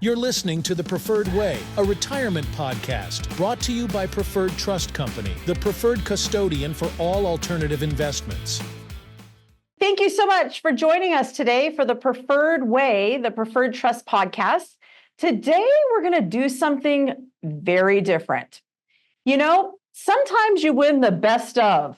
You're listening to The Preferred Way, a retirement podcast brought to you by Preferred Trust Company, the preferred custodian for all alternative investments. Thank you so much for joining us today for The Preferred Way, the Preferred Trust podcast. Today, we're going to do something very different. You know, sometimes you win the best of,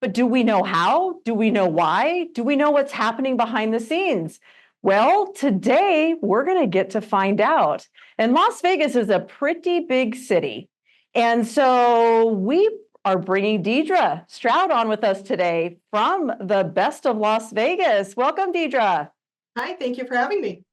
but do we know how? Do we know why? Do we know what's happening behind the scenes? Well, today we're going to get to find out. And Las Vegas is a pretty big city. And so we are bringing Deidre Stroud on with us today from the Best of Las Vegas. Welcome, Deidre. Hi, thank you for having me.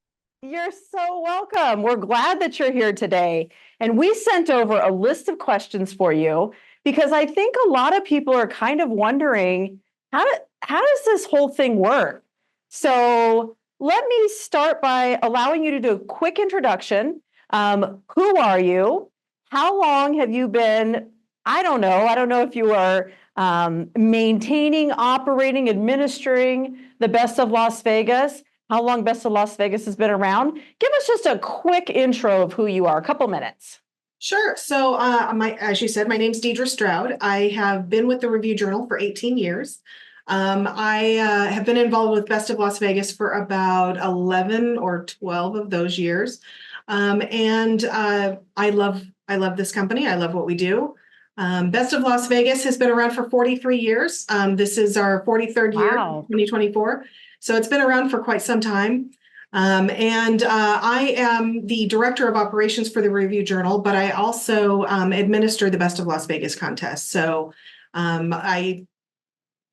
You're so welcome. We're glad that you're here today. And we sent over a list of questions for you because I think a lot of people are kind of wondering, how does this whole thing work? So let me start by allowing you to do a quick introduction. Who are you? How long have you been? I don't know if you are maintaining, operating, administering the Best of Las Vegas. How long Best of Las Vegas has been around? Give us just a quick intro of who you are, a couple minutes. Sure. So as you said, my name's Deidre Stroud. I have been with the Review Journal for 18 years. I have been involved with Best of Las Vegas for about 11 or 12 of those years. I love this company. I love what we do. Best of Las Vegas has been around for 43 years. This is our 43rd year, 2024. So it's been around for quite some time. I am the director of operations for the Review Journal, but I also administer the Best of Las Vegas contest. So I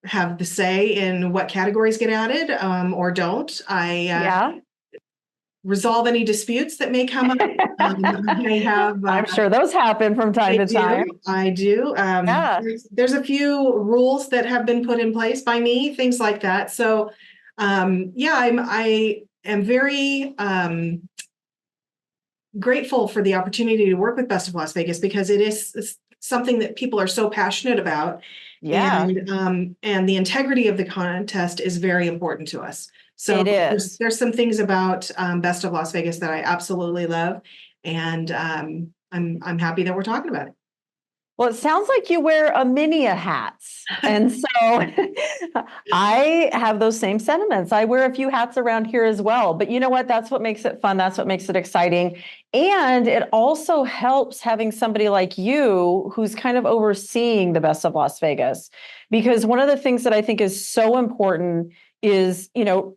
have the say in what categories get added or don't. I resolve any disputes that may come up. I'm sure those happen from time to time. I do. There's a few rules that have been put in place by me, things like that. So I am very grateful for the opportunity to work with Best of Las Vegas because it's something that people are so passionate about. Yeah. And the integrity of the contest is very important to us. So it is. There's some things about Best of Las Vegas that I absolutely love. And I'm happy that we're talking about it. Well, it sounds like you wear a many a hats. And so I have those same sentiments. I wear a few hats around here as well. But you know what? That's what makes it fun. That's what makes it exciting. And it also helps having somebody like you who's kind of overseeing the Best of Las Vegas. Because one of the things that I think is so important is,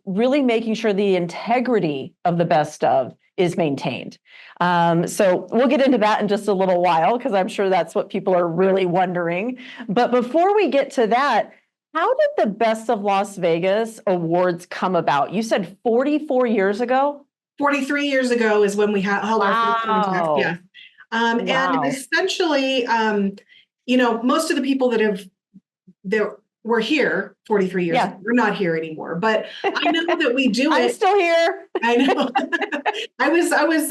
really making sure the integrity of the best of is maintained. So we'll get into that in just a little while, because I'm sure that's what people are really wondering. But before we get to that, how did the Best of Las Vegas Awards come about? You said 44 years ago? 43 years ago is when we held our first contest. Yeah. And essentially, most of the people that were here 43 years ago, we're not here anymore, but I know that we do it. I'm still here. I know. I was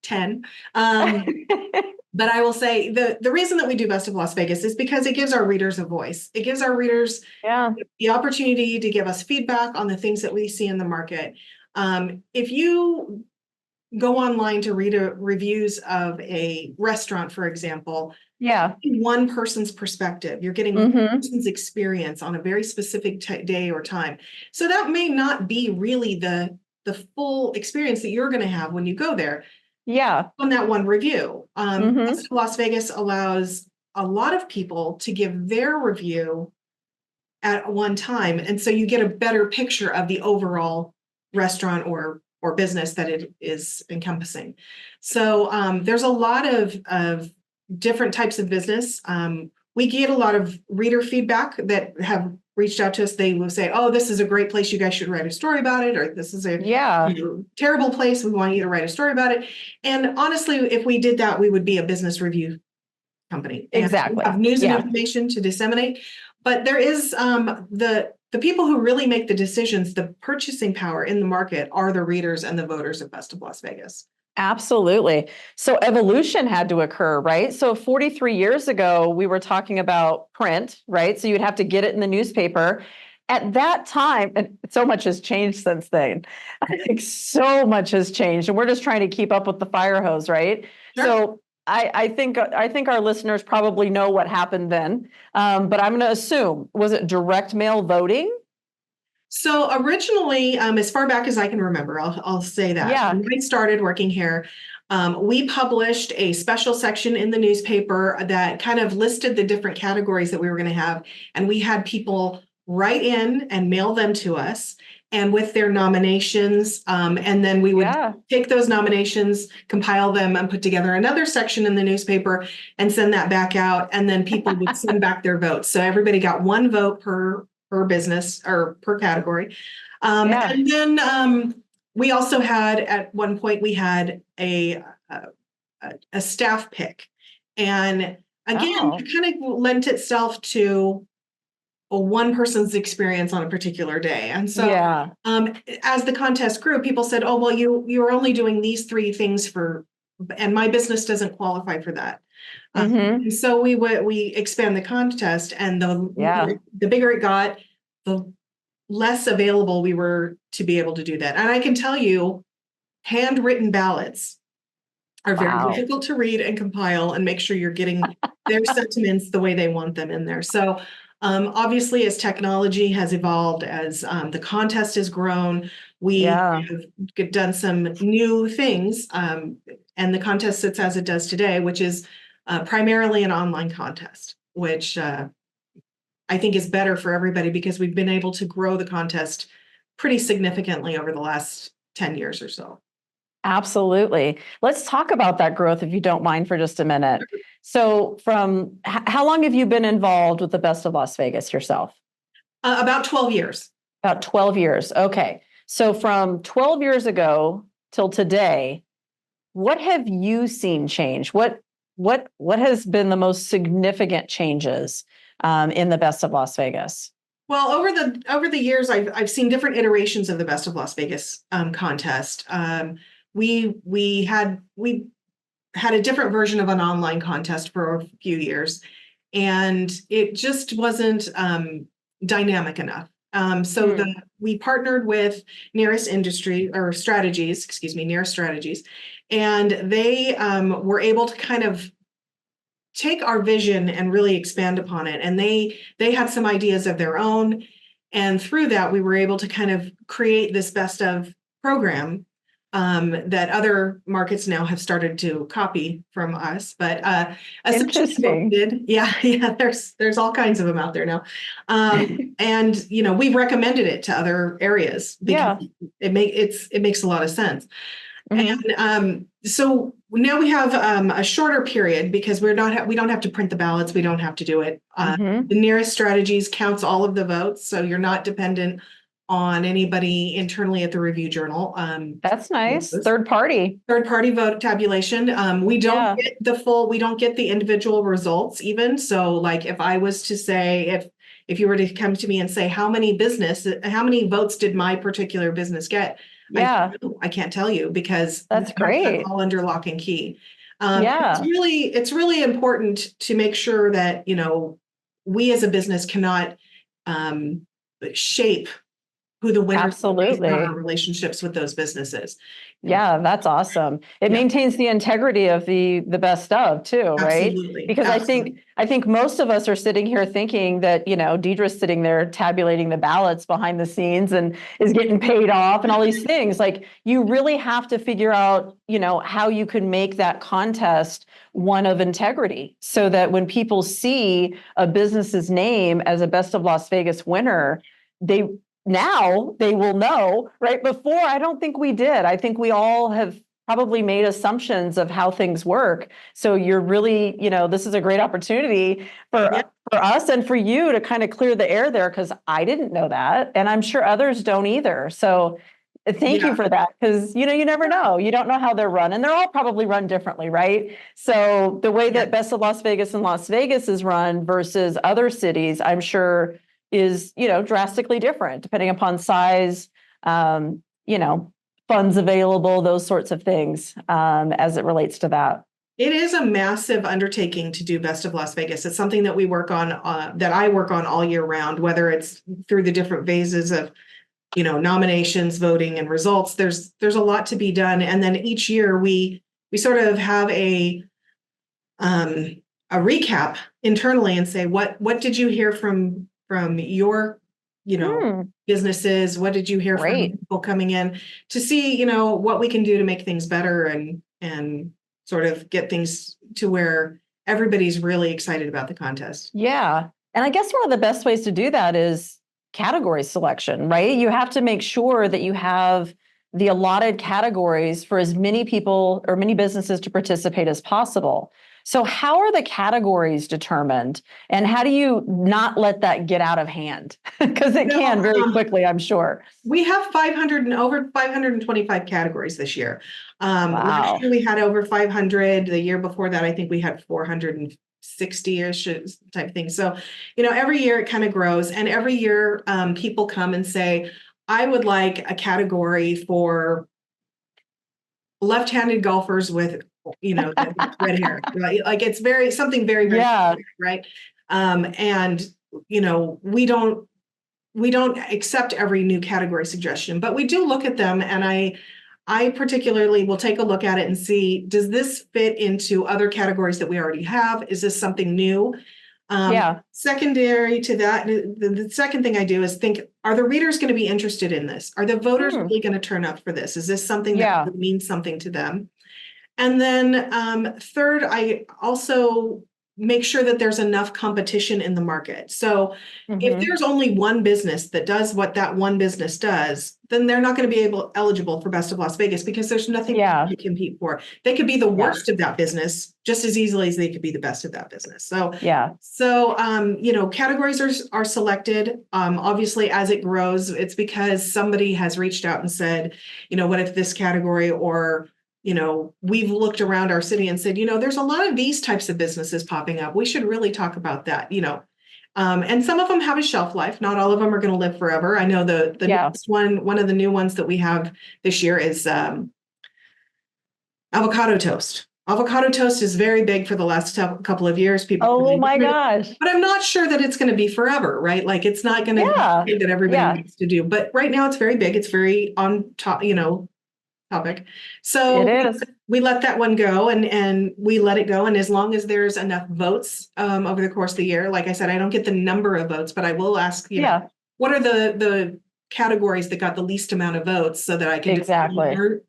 10. But I will say the reason that we do Best of Las Vegas is because it gives our readers a voice. It gives our readers the opportunity to give us feedback on the things that we see in the market. If you go online to read reviews of a restaurant, for example, one person's perspective, you're getting one person's experience on a very specific day or time. So that may not be really the full experience that you're going to have when you go there. Yeah. On that one review. Best of Las Vegas allows a lot of people to give their review at one time. And so you get a better picture of the overall restaurant or business that it is encompassing. So there's a lot of different types of business. We get a lot of reader feedback that have reached out to us. They will say, "Oh, this is a great place. You guys should write a story about it," or "This is a terrible place. We want you to write a story about it." And honestly, if we did that, we would be a business review company. Exactly. We have news and information to disseminate. But there is the people who really make the decisions, the purchasing power in the market are the readers and the voters of Best of Las Vegas. Absolutely. So evolution had to occur, right? So 43 years ago, we were talking about print, right? So you'd have to get it in the newspaper. at that time, and so much has changed since then. I think so much has changed, and we're just trying to keep up with the fire hose, right? Sure. So I think our listeners probably know what happened then, but I'm going to assume, was it direct mail voting? So originally, as far back as I can remember, I'll say that Yeah. when I started working here, we published a special section in the newspaper that kind of listed the different categories that we were going to have, and we had people write in and mail them to us, and with their nominations, and then we would take those nominations, compile them, and put together another section in the newspaper and send that back out, and then people would send back their votes. So everybody got one vote per business or per category. And then we also had, at one point, we had a staff pick. And again, it kind of lent itself to one person's experience on a particular day. And so as the contest grew, people said, oh, well, you're only doing these three things and my business doesn't qualify for that. And so we expand the contest, and the bigger it got, the less available we were to be able to do that. And I can tell you, handwritten ballots are very difficult to read and compile and make sure you're getting their sentiments the way they want them in there. So obviously, as technology has evolved, as the contest has grown, we have done some new things, and the contest sits as it does today, which is primarily an online contest, which I think is better for everybody because we've been able to grow the contest pretty significantly over the last 10 years or so. Absolutely. Let's talk about that growth, if you don't mind, for just a minute. So how long have you been involved with the Best of Las Vegas yourself? About 12 years. About 12 years. Okay. So from 12 years ago till today, what have you seen change? What has been the most significant changes in the Best of Las Vegas? Well, over the years, I've seen different iterations of the Best of Las Vegas contest. We had a different version of an online contest for a few years, and it just wasn't dynamic enough. We partnered with Nearest Strategies, and they were able to kind of take our vision and really expand upon it. And they had some ideas of their own, and through that, we were able to kind of create this best of program that other markets now have started to copy from us. But interesting. There's all kinds of them out there now. And we've recommended it to other areas because it makes a lot of sense. And so now we have a shorter period because we don't have to print the ballots. We don't have to do it. The Nearest Strategies counts all of the votes, so you're not dependent on anybody internally at the Review Journal. That's nice. Third party vote tabulation. We don't get we don't get the individual results even. So like if I was to say, if you were to come to me and say, how many votes did my particular business get? I can't tell you because that's great. All under lock and key. It's really important to make sure that, we as a business cannot shape who the winners are based on our relationships with those businesses. Yeah, that's awesome. It maintains the integrity of the best of too, right? Absolutely. Because I think most of us are sitting here thinking that, Deidre's sitting there tabulating the ballots behind the scenes and is getting paid off and all these things. Like, you really have to figure out, how you can make that contest one of integrity so that when people see a business's name as a Best of Las Vegas winner, now they will know. Right before, I don't think we did. I think we all have probably made assumptions of how things work. So you're really, this is a great opportunity for us and for you to kind of clear the air there, because I didn't know that, and I'm sure others don't either. So thank you for that, because you never know. You don't know how they're run, and they're all probably run differently, right? So the way that Best of Las Vegas and Las Vegas is run versus other cities, I'm sure is, drastically different depending upon size, funds available, those sorts of things, as it relates to that. It is a massive undertaking to do Best of Las Vegas. It's something that we work on, that I work on all year round, whether it's through the different phases of, nominations, voting, and results. There's a lot to be done, and then each year we sort of have a recap internally and say, what did you hear from your, businesses? What did you hear from Great. people coming in to see, what we can do to make things better and sort of get things to where everybody's really excited about the contest. Yeah. And I guess one of the best ways to do that is category selection, right? You have to make sure that you have the allotted categories for as many people or many businesses to participate as possible. So how are the categories determined, and how do you not let that get out of hand? Because it can very quickly, I'm sure. We have 500 and over 525 categories this year. Last year we had over 500. The year before that, I think we had 460-ish type thing. So, every year it kind of grows, and every year people come and say, I would like a category for left-handed golfers with, red hair, right? Like it's something very, very specific, right? And we don't accept every new category suggestion, but we do look at them, and I particularly will take a look at it and see, does this fit into other categories that we already have? Is this something new? Secondary to that, the second thing I do is think, are the readers going to be interested in this? Are the voters really going to turn up for this? Is this something that means something to them? And then third, I also make sure that there's enough competition in the market. So if there's only one business that does what that one business does, then they're not going to be eligible for Best of Las Vegas, because there's nothing to compete for. They could be the worst of that business just as easily as they could be the best of that business. So categories are selected. Obviously, as it grows, it's because somebody has reached out and said, what if this category, or we've looked around our city and said, there's a lot of these types of businesses popping up. We should really talk about that, and some of them have a shelf life. Not all of them are going to live forever. I know the next one of the new ones that we have this year is avocado toast. Avocado toast is very big for the last couple of years. People, my gosh! But I'm not sure that it's going to be forever, right? Like it's not going to be something that everybody needs to do. But right now, it's very big. It's very on top, topic. So it is. We let that one go, and we let it go. And as long as there's enough votes over the course of the year, like I said, I don't get the number of votes, but I will ask, what are the categories that got the least amount of votes, so that I can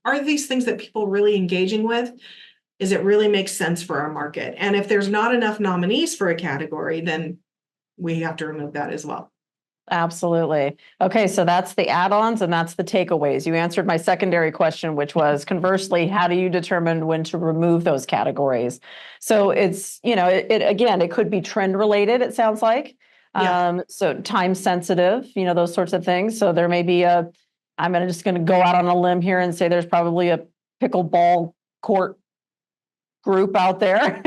are these things that people really engaging with? Is it really makes sense for our market? And if there's not enough nominees for a category, then we have to remove that as well. Absolutely. Okay, so that's the add-ons and that's the takeaways. You answered my secondary question, which was conversely, how do you determine when to remove those categories? So it's, it could be trend related, it sounds like. So time sensitive, those sorts of things. So there may be I'm just going to go out on a limb here and say there's probably a pickleball court group out there,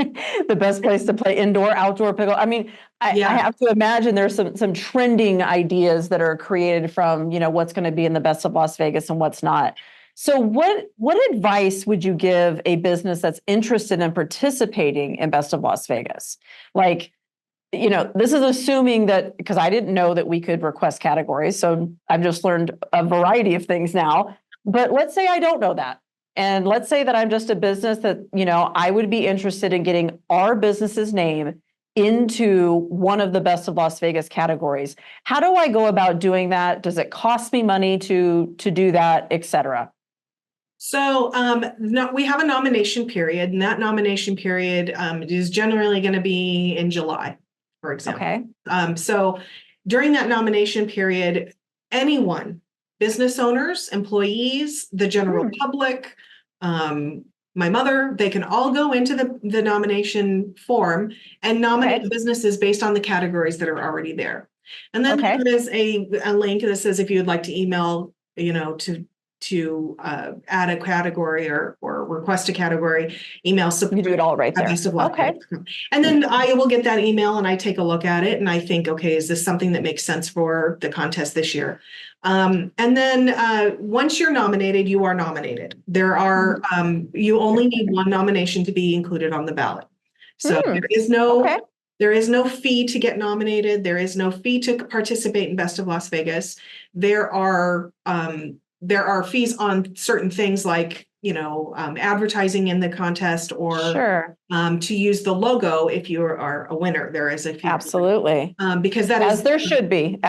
the best place to play indoor, outdoor pickle. I mean, I have to imagine there's some trending ideas that are created from, what's going to be in the Best of Las Vegas and what's not. So what advice would you give a business that's interested in participating in Best of Las Vegas? Like, this is assuming that, because I didn't know that we could request categories. So I've just learned a variety of things now, but let's say I don't know that. And let's say that I'm just a business that, I would be interested in getting our business's name into one of the Best of Las Vegas categories. How do I go about doing that? Does it cost me money to do that, et cetera? So we have a nomination period, and that nomination period is generally going to be in July, for example. Okay. So during that nomination period, anyone, business owners, employees, the general public, my mother, they can all go into the nomination form and nominate businesses based on the categories that are already there. And then there is a link that says if you'd like to email, to add a category or request a category, email support. You do it all right there. Best of luck. Okay. And then I will get that email and I take a look at it and I think, okay, is this something that makes sense for the contest this year? And then once you're nominated, you are nominated. There are, you only need one nomination to be included on the ballot. So there is no fee to get nominated. There is no fee to participate in Best of Las Vegas. There are fees on certain things like, advertising in the contest or to use the logo if you are a winner. There is a fee. Absolutely. Because that as there should be.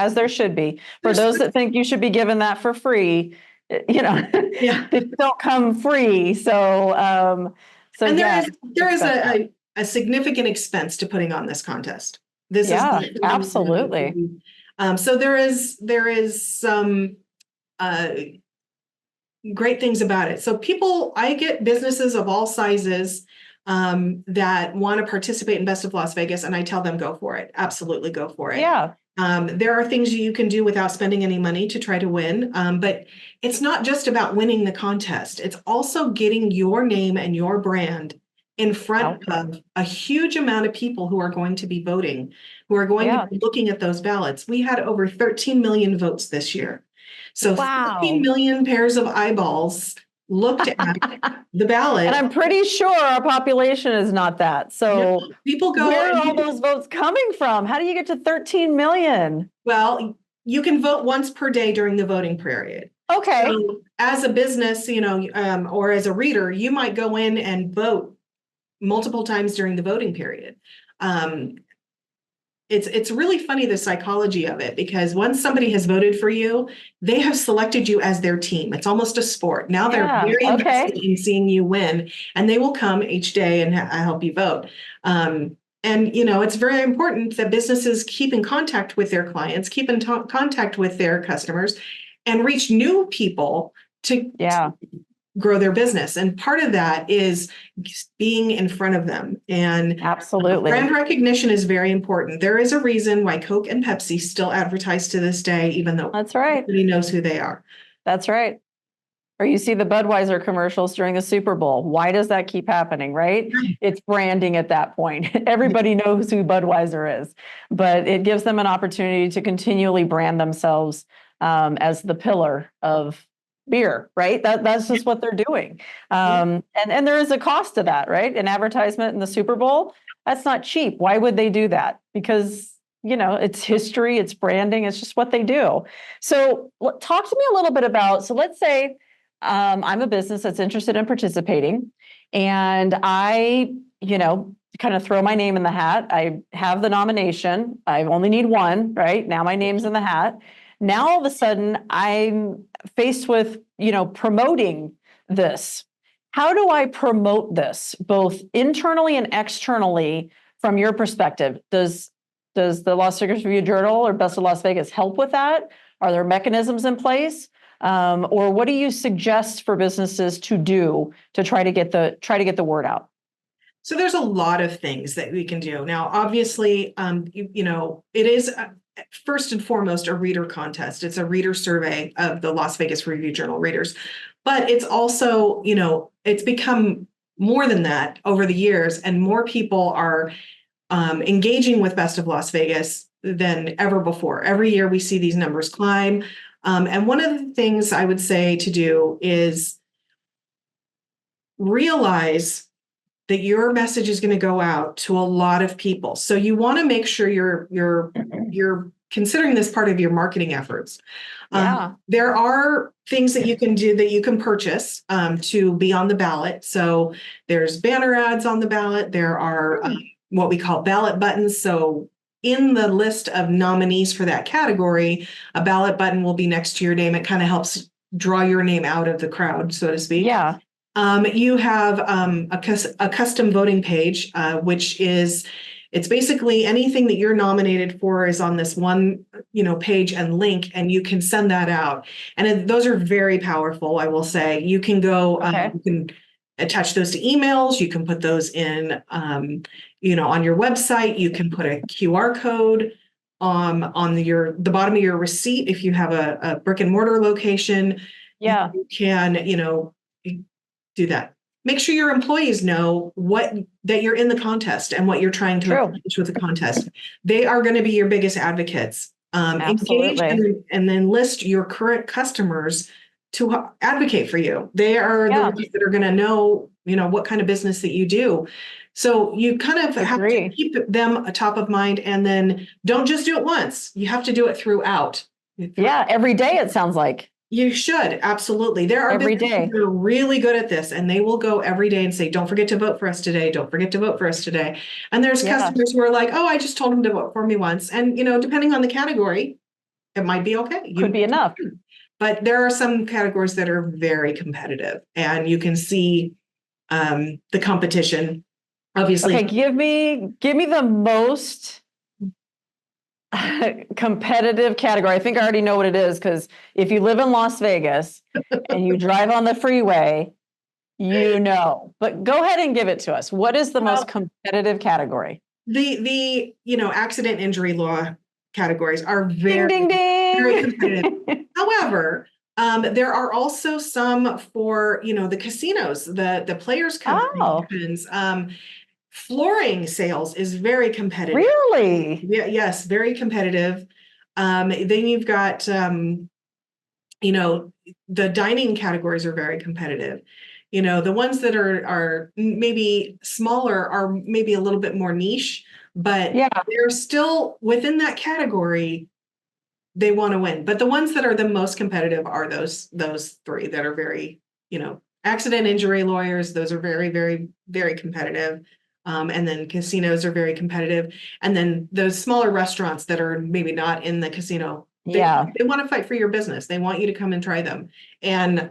For those that think you should be given that for free, they don't come free. So there is a significant expense to putting on this contest. This is absolutely. So there is some great things about it. So I get businesses of all sizes that want to participate in Best of Las Vegas, and I tell them go for it. Absolutely go for it. Yeah. There are things you can do without spending any money to try to win, but it's not just about winning the contest. It's also getting your name and your brand in front of a huge amount of people who are going to be voting, who are going to be looking at those ballots. We had over 13 million votes this year. So 13 million pairs of eyeballs looked at the ballot. And I'm pretty sure our population is not that. So people go, where are all those votes coming from? How do you get to 13 million? Well, you can vote once per day during the voting period. Okay. So as a business, or as a reader, you might go in and vote multiple times during the voting period. It's really funny, the psychology of it, because once somebody has voted for you, they have selected you as their team. It's almost a sport. Now they're very invested in seeing you win, and they will come each day and help you vote. And it's very important that businesses keep in contact with their clients, keep in contact with their customers, and reach new people to grow their business. And part of that is being in front of them. And absolutely, brand recognition is very important. There is a reason why Coke and Pepsi still advertise to this day, even though nobody knows who they are. That's right. Or you see the Budweiser commercials during the Super Bowl. Why does that keep happening, right? It's branding at that point. Everybody knows who Budweiser is, but it gives them an opportunity to continually brand themselves as the pillar of beer, right? That's just what they're doing. And there is a cost to that, right? An advertisement in the Super Bowl, that's not cheap. Why would they do that? Because, it's history, it's branding, it's just what they do. So talk to me a little bit about, so let's say I'm a business that's interested in participating and I, kind of throw my name in the hat. I have the nomination. I only need one, right? Now my name's in the hat. Now, all of a sudden, I'm faced with, promoting this. How do I promote this, both internally and externally, from your perspective? Does the Las Vegas Review-Journal or Best of Las Vegas help with that? Are there mechanisms in place? Or what do you suggest for businesses to do to try to get the word out? So there's a lot of things that we can do. Now, obviously, it is first and foremost a reader contest. It's a reader survey of the Las Vegas Review-Journal readers. But it's also, it's become more than that over the years, and more people are engaging with Best of Las Vegas than ever before. Every year we see these numbers climb. And one of the things I would say to do is realize that your message is going to go out to a lot of people. So you want to make sure you're considering this part of your marketing efforts. There are things that you can do, that you can purchase to be on the ballot. So there's banner ads on the ballot. There are what we call ballot buttons. So in the list of nominees for that category, a ballot button will be next to your name. It kind of helps draw your name out of the crowd, so to speak. Yeah. You have a custom voting page, which is, it's basically anything that you're nominated for is on this one, page and link, and you can send that out. And those are very powerful, I will say. You can go, you can attach those to emails. You can put those in, on your website. You can put a QR code on the bottom of your receipt if you have a brick and mortar location. Yeah. you can, do that. Make sure your employees know that you're in the contest and what you're trying to True. accomplish with the contest. They are going to be your biggest advocates. Engage Absolutely. and then list your current customers to advocate for you. They are the ones that are going to know, what kind of business that you do. So you kind of have to keep them top of mind, and then don't just do it once. You have to do it throughout. Yeah, every day it sounds like. You should, absolutely. There are every businesses day that are really good at this, and they will go every day and say, don't forget to vote for us today. Don't forget to vote for us today. And there's customers who are like, oh, I just told them to vote for me once. And, depending on the category, it might be okay. Could be enough. But there are some categories that are very competitive, and you can see the competition, obviously. Okay, give me the most competitive category. I think I already know what it is, because if you live in Las Vegas and you drive on the freeway, but go ahead and give it to us. What is the most competitive category? The accident injury law categories are very, ding, ding, ding. very competitive. However, there are also some for, the casinos, the players' commissions. Flooring sales is very competitive. Really? Yeah, yes, very competitive. Then you've got, the dining categories are very competitive. The ones that are maybe smaller are maybe a little bit more niche, but they're still within that category. They want to win. But the ones that are the most competitive are those three that are very, accident injury lawyers. Those are very, very, very competitive. And then casinos are very competitive. And then those smaller restaurants that are maybe not in the casino, they want to fight for your business. They want you to come and try them. And,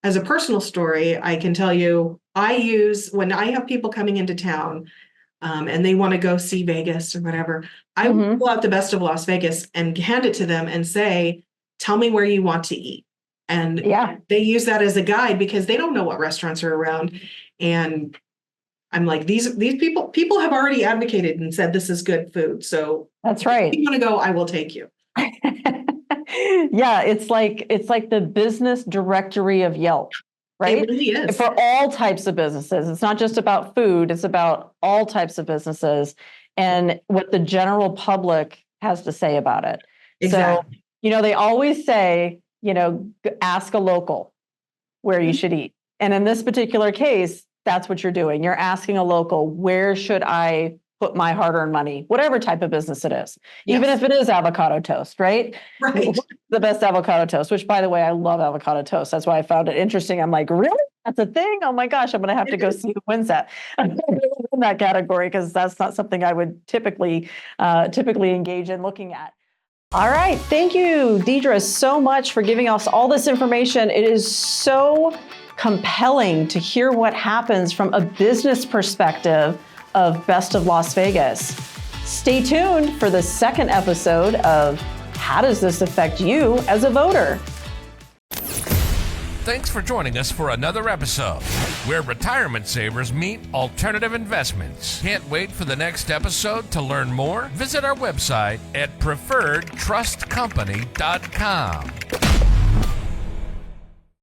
as a personal story, I can tell you, when I have people coming into town, and they want to go see Vegas or whatever, I will pull out the Best of Las Vegas and hand it to them and say, tell me where you want to eat. And they use that as a guide, because they don't know what restaurants are around. And I'm like, these people have already advocated and said this is good food. So that's right. If you want to go, I will take you. Yeah, it's like the business directory of Yelp, right? It really is. For all types of businesses. It's not just about food, it's about all types of businesses and what the general public has to say about it. Exactly. So, they always say, ask a local where you should eat. And in this particular case, that's what you're doing. You're asking a local, where should I put my hard-earned money, whatever type of business it is, even if it is avocado toast, right? Right. The best avocado toast, which, by the way, I love avocado toast. That's why I found it interesting. I'm like, really? That's a thing? Oh my gosh, I'm going to have to go see who wins that in that category, because that's not something I would typically engage in looking at. All right. Thank you, Deidre, so much for giving us all this information. It is so compelling to hear what happens from a business perspective of Best of Las Vegas. Stay tuned for the second episode of How Does This Affect You as a Voter? Thanks for joining us for another episode where retirement savers meet alternative investments. Can't wait for the next episode to learn more? Visit our website at preferredtrustcompany.com.